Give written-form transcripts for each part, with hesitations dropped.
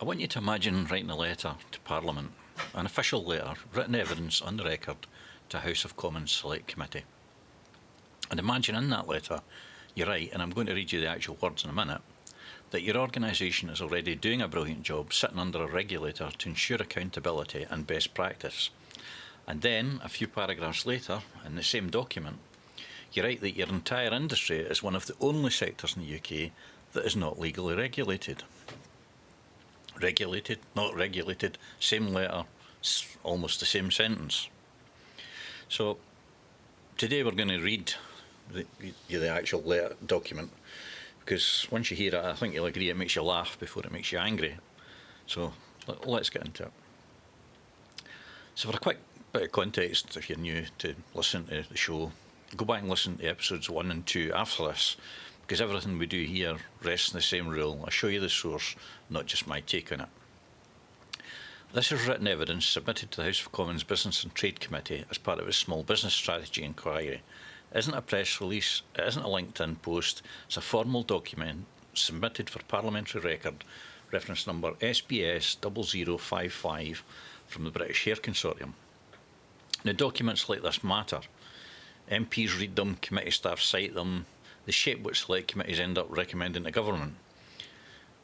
I want you to imagine writing a letter to Parliament, an official letter, written evidence on the record to a House of Commons Select Committee. And imagine in that letter you write, and I'm going to read you the actual words in a minute, that your organisation is already doing a brilliant job sitting under a regulator to ensure accountability and best practice. And then, a few paragraphs later, in the same document, you write that your entire industry is one of the only sectors in the UK that is not legally regulated. Regulated, not regulated, same letter, almost the same sentence. So, today we're going to read the actual letter document, because once you hear it, I think you'll agree it makes you laugh before it makes you angry. So, let's get into it. So for a quick bit of context, if you're new to listen to the show, go back and listen to episodes 1 and 2 after this, because everything we do here rests in the same rule. I'll show you the source, not just my take on it. This is written evidence submitted to the House of Commons Business and Trade Committee as part of its Small Business Strategy Inquiry. It isn't a press release, it isn't a LinkedIn post, it's a formal document submitted for parliamentary record, reference number SBS 0055 from the British Hair Consortium. Now, documents like this matter. MPs read them, committee staff cite them, they shape what select committees end up recommending to government.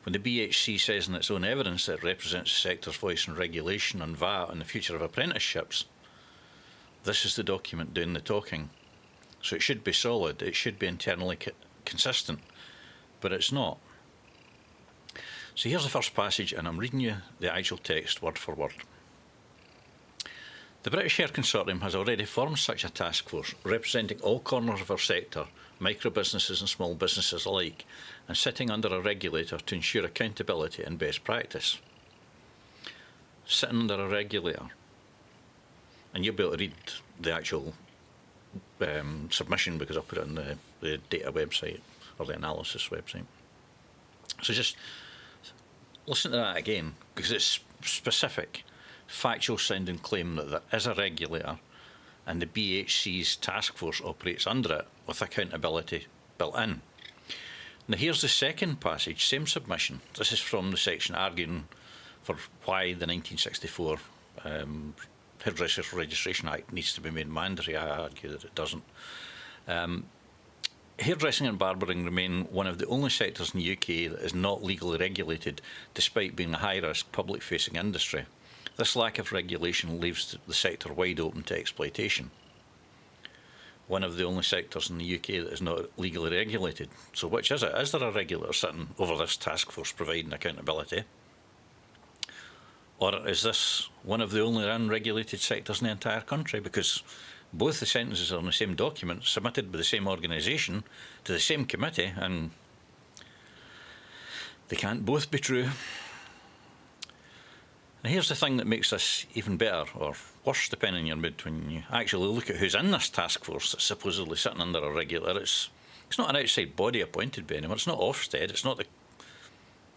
When the BHC says in its own evidence that it represents the sector's voice in regulation on VAT and the future of apprenticeships, this is the document doing the talking. So it should be solid, it should be internally consistent, but it's not. So here's the first passage, and I'm reading you the actual text word for word. The British Hair Consortium has already formed such a task force representing all corners of our sector, micro businesses and small businesses alike, and sitting under a regulator to ensure accountability and best practice. Sitting under a regulator. And you'll be able to read the actual submission, because I'll put it on the data website, or the analysis website. So just listen to that again, because it's specific, factual sounding claim that there is a regulator and the BHC's task force operates under it with accountability built in. Now here's the second passage, same submission. This is from the section arguing for why the 1964 Hairdressers Registration Act needs to be made mandatory. I argue that it doesn't. Hairdressing and barbering remain one of the only sectors in the UK that is not legally regulated, despite being a high-risk public-facing industry. This lack of regulation leaves the sector wide open to exploitation. One of the only sectors in the UK that is not legally regulated. So which is it? Is there a regulator sitting over this task force providing accountability? Or is this one of the only unregulated sectors in the entire country? Because both the sentences are on the same document, submitted by the same organisation to the same committee, and they can't both be true. And here's the thing that makes this even better, or worse depending on your mood, when you actually look at who's in this task force that's supposedly sitting under a regulator. It's not an outside body appointed by anyone, it's not Ofsted, it's not the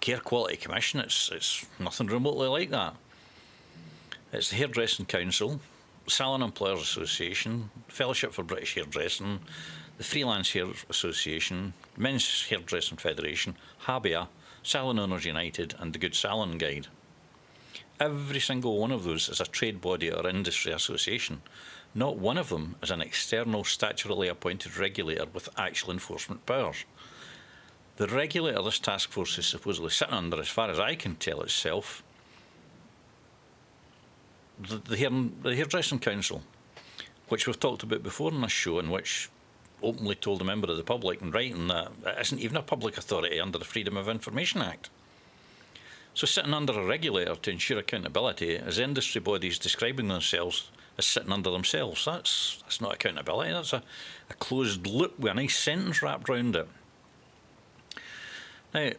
Care Quality Commission, it's nothing remotely like that. It's the Hairdressing Council, Salon Employers Association, Fellowship for British Hairdressing, the Freelance Hair Association, Men's Hairdressing Federation, Habia, Salon Owners United and the Good Salon Guide. Every single one of those is a trade body or industry association. Not one of them is an external statutorily appointed regulator with actual enforcement powers. The regulator this task force is supposedly sitting under, as far as I can tell itself, the Hairdressing Council, which we've talked about before in this show, and which openly told a member of the public in writing that it isn't even a public authority under the Freedom of Information Act. So sitting under a regulator to ensure accountability is industry bodies describing themselves as sitting under themselves. That's not accountability, that's a closed loop with a nice sentence wrapped around it. Now,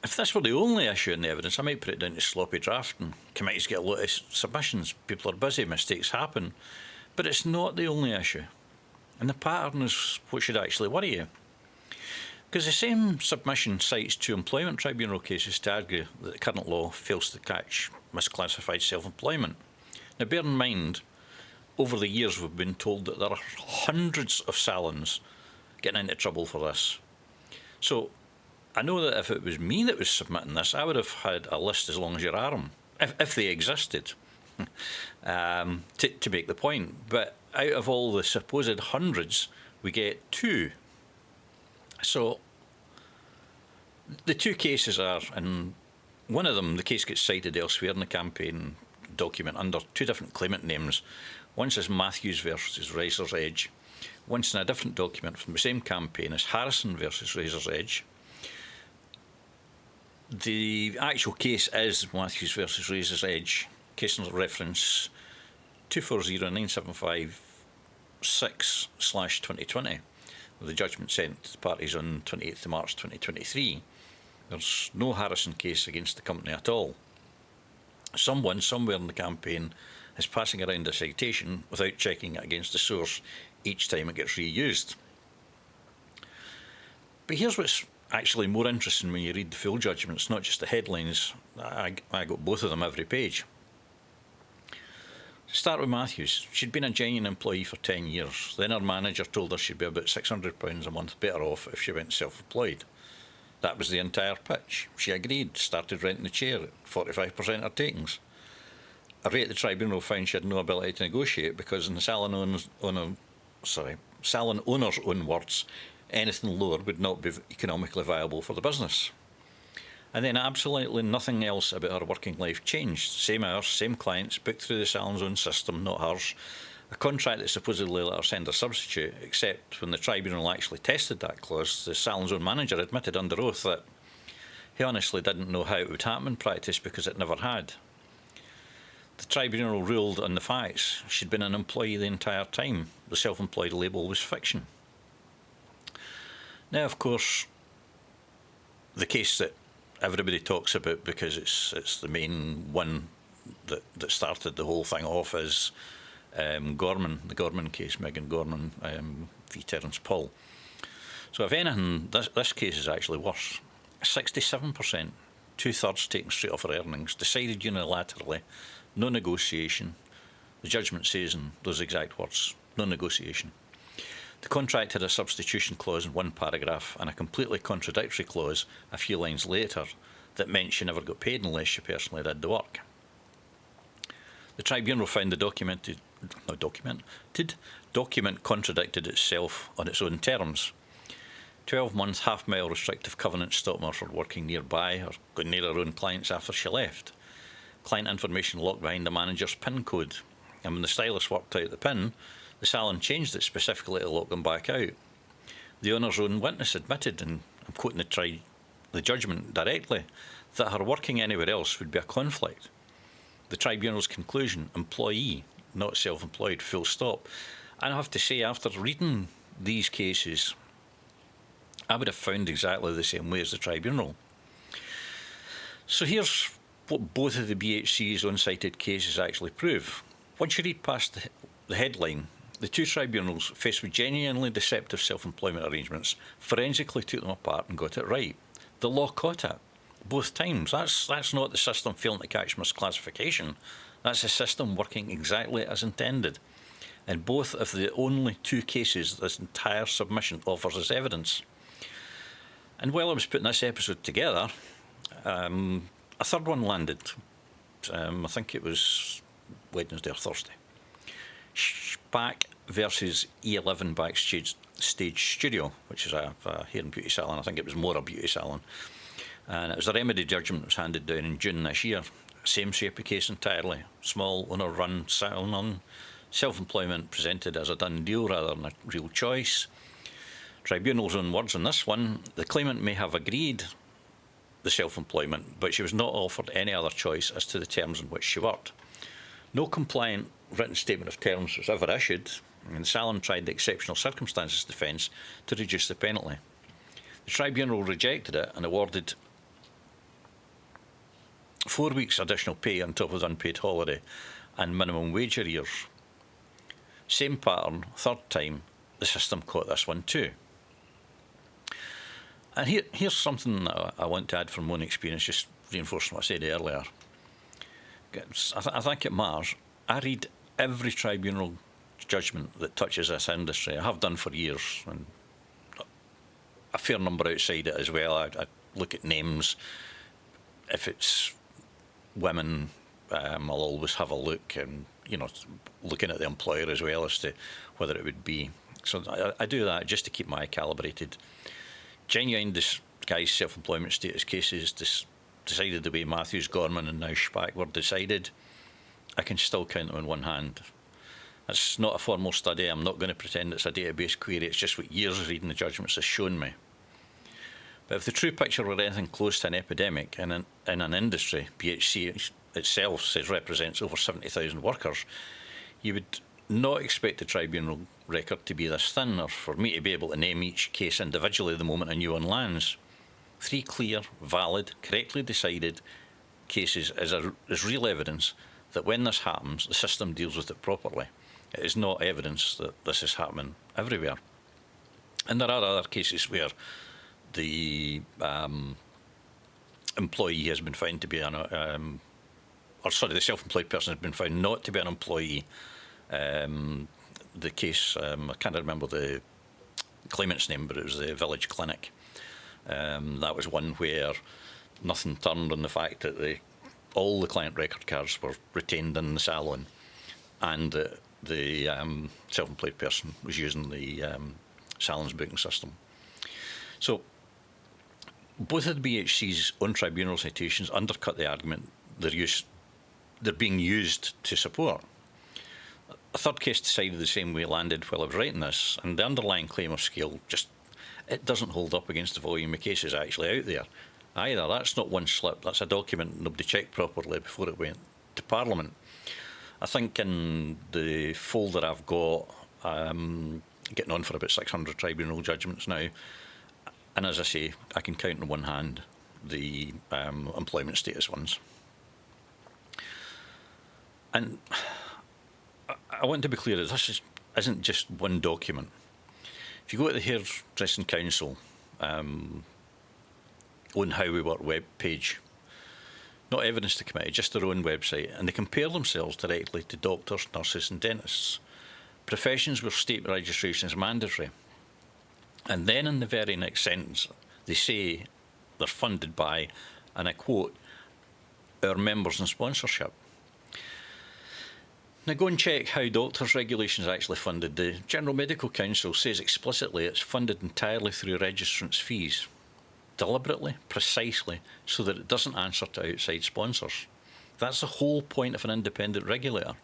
if this were the only issue in the evidence, I might put it down to sloppy drafting. Committees get a lot of submissions, people are busy, mistakes happen. But it's not the only issue. And the pattern is what should actually worry you. Because the same submission cites 2 employment tribunal cases to argue that the current law fails to catch misclassified self-employment. Now bear in mind, over the years we've been told that there are hundreds of salons getting into trouble for this. So I know that if it was me that was submitting this, I would have had a list as long as your arm, if they existed, to make the point. But out of all the supposed hundreds, we get 2. So the 2 cases are, and one of them, the case gets cited elsewhere in the campaign document under 2 different claimant names. One says Matthews versus Razor's Edge. Once in a different document from the same campaign as Harrison versus Razor's Edge. The actual case is Matthews versus Razor's Edge, case reference 240975-6/2020, with the judgment sent to the parties on 28th of March 2023. There's no Harrison case against the company at all. Someone somewhere in the campaign is passing around a citation without checking it against the source each time it gets reused. But here's what's actually more interesting when you read the full judgments, not just the headlines. I got both of them every page. Start with Matthews. She'd been a genuine employee for 10 years. Then her manager told her she'd be about £600 a month better off if she went self-employed. That was the entire pitch. She agreed, started renting the chair at 45% her takings. A rate the tribunal found she had no ability to negotiate because, in the salon owner's own words, anything lower would not be economically viable for the business. And then absolutely nothing else about her working life changed. Same hours, same clients, booked through the salon's own system, not hers. A contract that supposedly let her send a substitute, except when the tribunal actually tested that clause, the salon's own manager admitted under oath that he honestly didn't know how it would happen in practice because it never had. The tribunal ruled on the facts. She'd been an employee the entire time. The self-employed label was fiction. Now, of course, the case that everybody talks about because it's the main one that started the whole thing off is Gorman, the Gorman case, Megan Gorman v Terence Paul. So if anything, this case is actually worse. 67%, 2/3 taken straight off her earnings, decided unilaterally, no negotiation. The judgment says in those exact words, no negotiation. The contract had a substitution clause in one paragraph and a completely contradictory clause a few lines later that meant she never got paid unless she personally did the work. The tribunal found the document contradicted itself on its own terms. 12-month half-mile restrictive covenant stopped her from working nearby or going near her own clients after she left. Client information locked behind the manager's PIN code, and when the stylist worked out the PIN, the salon changed it specifically to lock them back out. The owner's own witness admitted, and I'm quoting the judgment directly, that her working anywhere else would be a conflict. The tribunal's conclusion, employee, not self-employed, full stop. And I have to say, after reading these cases, I would have found exactly the same way as the tribunal. So here's what both of the BHC's uncited cases actually prove. Once you read past the headline, the 2 tribunals, faced with genuinely deceptive self-employment arrangements, forensically took them apart and got it right. The law caught it, both times. That's not the system failing to catch misclassification. That's a system working exactly as intended. In both of the only 2 cases this entire submission offers as evidence. And while I was putting this episode together, a third one landed. I think it was Wednesday or Thursday. Spack versus E11 Backstage Studio, which is a hair and beauty salon. I think it was more a beauty salon. And it was a remedy judgment that was handed down in June this year. Same shape of case entirely. Small owner-run salon. Self-employment presented as a done deal rather than a real choice. Tribunal's own words on this one, the claimant may have agreed the self-employment, but she was not offered any other choice as to the terms in which she worked. No compliant written statement of terms was ever issued, and the salon tried the exceptional circumstances defence to reduce the penalty. The tribunal rejected it and awarded 4 weeks additional pay on top of the unpaid holiday and minimum wage arrears. Same pattern, third time, the system caught this one too. And here's something that I want to add from my own experience, just reinforcing what I said earlier. I think it matters. I read every tribunal judgment that touches this industry. I have done for years, and a fair number outside it as well. I look at names. If it's women, I'll always have a look, and looking at the employer as well as to whether it would be. So I do that just to keep my eye calibrated. Genuine disguised self-employment status cases decided the way Matthews, Gorman and now Spack were decided, I can still count them in one hand. It's not a formal study. I'm not going to pretend it's a database query. It's just what years of reading the judgments has shown me. But if the true picture were anything close to an epidemic in an industry, BHC itself says represents over 70,000 workers, you would not expect the tribunal record to be this thin, or for me to be able to name each case individually the moment a new one lands. 3 clear, valid, correctly decided cases is real evidence that when this happens, the system deals with it properly. It is not evidence that this is happening everywhere. And there are other cases where the employee has been found to be the self-employed person has been found not to be an employee. The case, I can't remember the claimant's name, but it was the village clinic. That was one where nothing turned on the fact that all the client record cards were retained in the salon, and the self-employed person was using the salon's booking system. So both of the BHC's own tribunal citations undercut the argument they're being used to support. A third case decided the same way landed while I was writing this, and the underlying claim of scale it doesn't hold up against the volume of cases actually out there either. That's not one slip, that's a document nobody checked properly before it went to Parliament. I think in the folder I've got, getting on for about 600 tribunal judgments now, and as I say, I can count in one hand the employment status ones. And I want to be clear that this isn't just one document. If you go to the Hairdressing Council on How We Work web page, not evidence to committee, just their own website, and they compare themselves directly to doctors, nurses and dentists, professions where state registration is mandatory. And then in the very next sentence, they say they're funded by, and I quote, our members and sponsorship. Now go and check how doctors' regulation is actually funded. The General Medical Council says explicitly it's funded entirely through registrants' fees, deliberately, precisely, so that it doesn't answer to outside sponsors. That's the whole point of an independent regulator.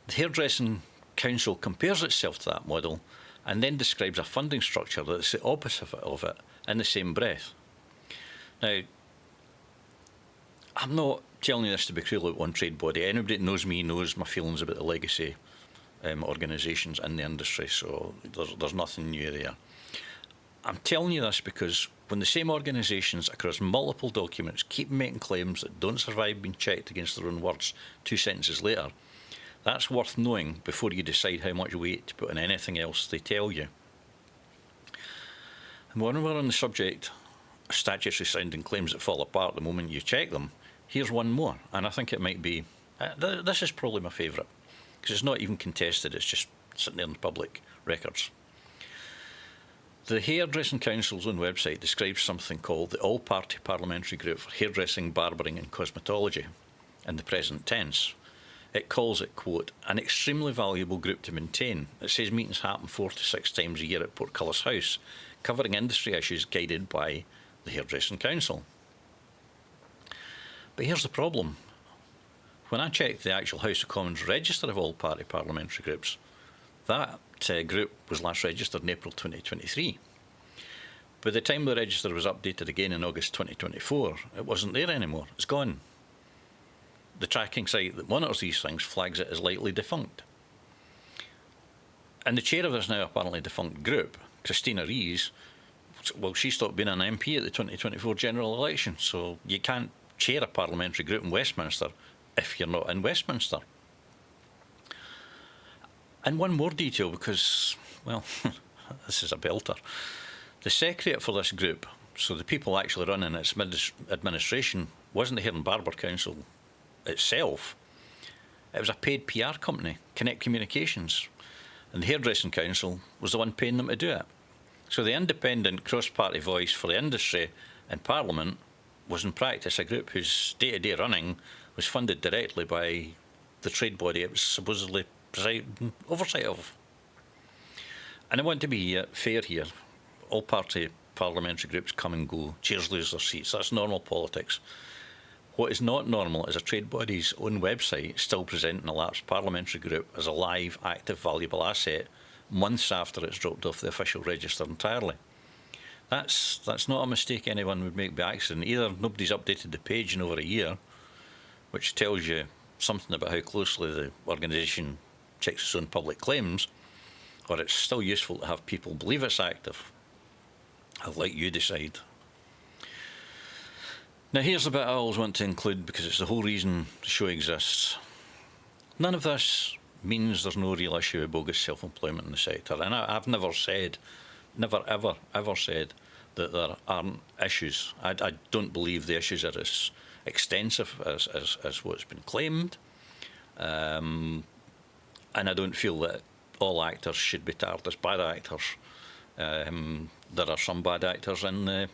The Hairdressing Council compares itself to that model and then describes a funding structure that's the opposite of it in the same breath. Now, I'm not telling you this to be cruel at one trade body. Anybody that knows me knows my feelings about the legacy organisations in the industry, so there's nothing new there. I'm telling you this because when the same organisations across multiple documents keep making claims that don't survive being checked against their own words 2 sentences later, that's worth knowing before you decide how much weight to put on anything else they tell you. And when we're on the subject of statutory sounding claims that fall apart the moment you check them, here's one more, and I think it might be, this is probably my favourite, because it's not even contested, it's just sitting there in the public records. The Hairdressing Council's own website describes something called the All-Party Parliamentary Group for Hairdressing, Barbering and Cosmetology in the present tense. It calls it, quote, an extremely valuable group to maintain. It says meetings happen 4 to 6 times a year at Portcullis House, covering industry issues guided by the Hairdressing Council. But here's the problem. When I checked the actual House of Commons register of all-party parliamentary groups, that group was last registered in April 2023. By the time the register was updated again in August 2024, it wasn't there anymore. It's gone. The tracking site that monitors these things flags it as likely defunct. And the chair of this now apparently defunct group, Christina Rees, well, she stopped being an MP at the 2024 general election, so you can't chair a parliamentary group in Westminster if you're not in Westminster. And one more detail, because, well, this is a belter. The secretariat for this group, so the people actually running its administration, wasn't the Hair and Barber Council itself. It was a paid PR company, Connect Communications, and the Hairdressing Council was the one paying them to do it. So the independent cross-party voice for the industry in Parliament was in practice a group whose day-to-day running was funded directly by the trade body it was supposedly presiding oversight of. And I want to be fair here. All party parliamentary groups come and go. Chairs lose their seats. That's normal politics. What is not normal is a trade body's own website still presenting a lapsed parliamentary group as a live, active, valuable asset months after it's dropped off the official register entirely. That's not a mistake anyone would make by accident. Either nobody's updated the page in over a year, which tells you something about how closely the organisation checks its own public claims, or it's still useful to have people believe it's active. I'll let you decide. Now here's the bit I always want to include because it's the whole reason the show exists. None of this means there's no real issue of bogus self-employment in the sector, and I've never said, never ever said that there aren't issues. I don't believe the issues are as extensive as what's been claimed, and I don't feel that all actors should be tarred as bad actors. There are some bad actors in the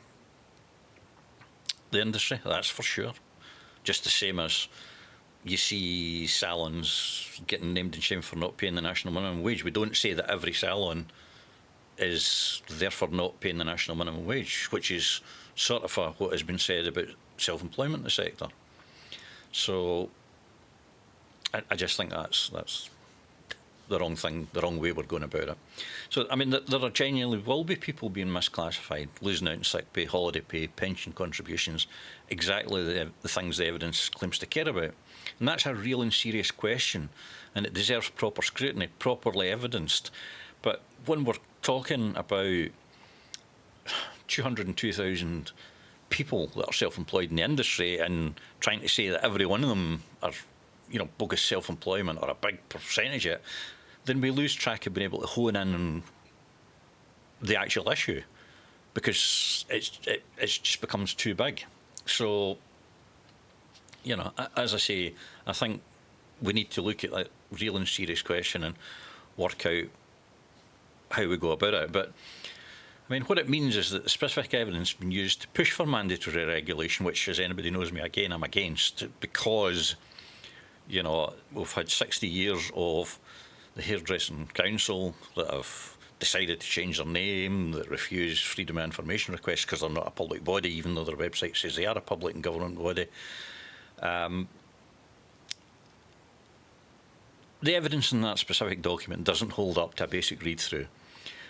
industry, that's for sure. Just the same as you see salons getting named and shamed for not paying the national minimum wage. We don't say that every salon is therefore not paying the national minimum wage, which is sort of what has been said about self-employment in the sector. So I just think that's the wrong thing, the wrong way we're going about it. So, I mean, there are genuinely will be people being misclassified, losing out on sick pay, holiday pay, pension contributions, exactly the things the evidence claims to care about. And that's a real and serious question, and it deserves proper scrutiny, properly evidenced. But when we're talking about 202,000 people that are self-employed in the industry and trying to say that every one of them are, bogus self-employment or a big percentage of it, then we lose track of being able to hone in on the actual issue because it just becomes too big. So, as I say, I think we need to look at that real and serious question and work out how we go about it. But I mean, what it means is that the specific evidence has been used to push for mandatory regulation, which, as anybody knows me, again, I'm against, because, we've had 60 years of the Hairdressing Council that have decided to change their name, that refuse freedom of information requests because they're not a public body, even though their website says they are a public and government body. The evidence in that specific document doesn't hold up to a basic read-through.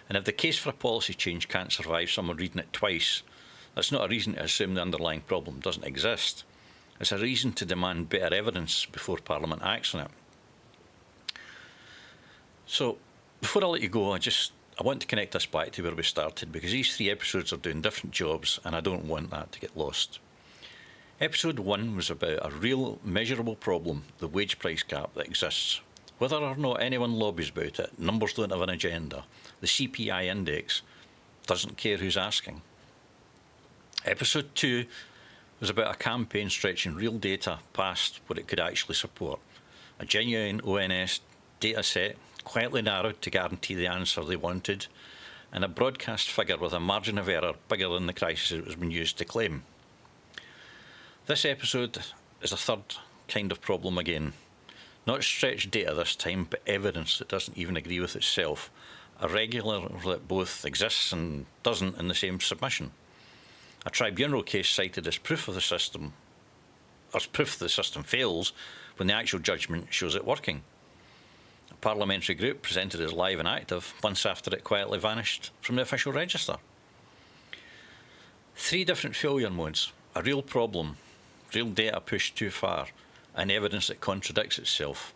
And if the case for a policy change can't survive someone reading it twice, that's not a reason to assume the underlying problem doesn't exist. It's a reason to demand better evidence before Parliament acts on it. So, before I let you go, I want to connect us back to where we started, because these 3 episodes are doing different jobs and I don't want that to get lost. Episode 1 was about a real measurable problem, the wage price gap that exists. Whether or not anyone lobbies about it, numbers don't have an agenda. The CPI index doesn't care who's asking. Episode 2 was about a campaign stretching real data past what it could actually support. A genuine ONS data set, quietly narrowed to guarantee the answer they wanted, and a broadcast figure with a margin of error bigger than the crisis it was being used to claim. This episode is a third kind of problem again. Not stretched data this time, but evidence that doesn't even agree with itself. A regulator that both exists and doesn't in the same submission. A tribunal case cited as proof the system fails when the actual judgment shows it working. A parliamentary group presented as live and active months after it quietly vanished from the official register. 3 different failure modes, a real problem, real data pushed too far, and evidence that contradicts itself.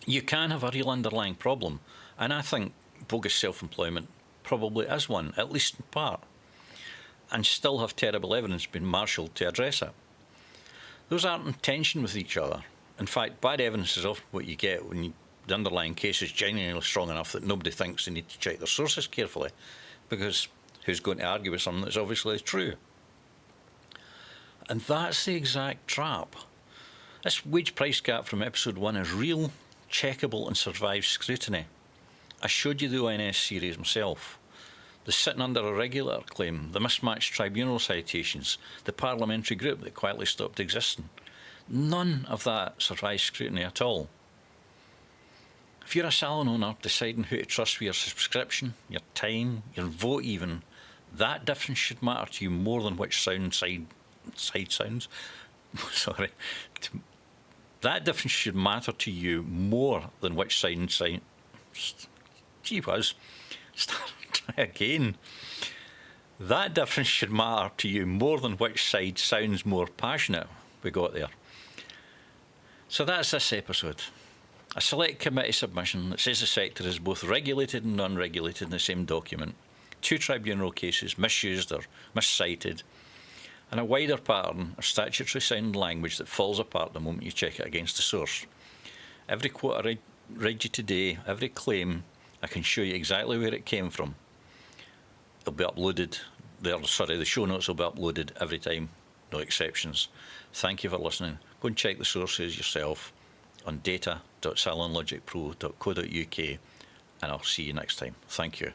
You can have a real underlying problem, and I think bogus self-employment probably is one, at least in part, and still have terrible evidence being marshalled to address it. Those aren't in tension with each other. In fact, bad evidence is often what you get when the underlying case is genuinely strong enough that nobody thinks they need to check their sources carefully, because who's going to argue with something that's obviously true? And that's the exact trap. This wage price gap from episode 1 is real, checkable and survives scrutiny. I showed you the ONS series myself. the sitting under a regulator claim, the mismatched tribunal citations, the parliamentary group that quietly stopped existing. None of that survives scrutiny at all. If you're a salon owner deciding who to trust with your subscription, your time, your vote even, that difference should matter to you more than which side sounds. Sorry. That difference should matter to you more than which side. Gee whiz. Try again. That difference should matter to you more than which side sounds more passionate. We got there. So that's this episode. A select committee submission that says the sector is both regulated and non-regulated in the same document. 2 tribunal cases misused or miscited, and a wider pattern of statutory sound language that falls apart the moment you check it against the source. Every quote I read you today, every claim, I can show you exactly where it came from. They'll be uploaded. The show notes will be uploaded every time, no exceptions. Thank you for listening. Go and check the sources yourself on data.salonlogicpro.co.uk, and I'll see you next time. Thank you.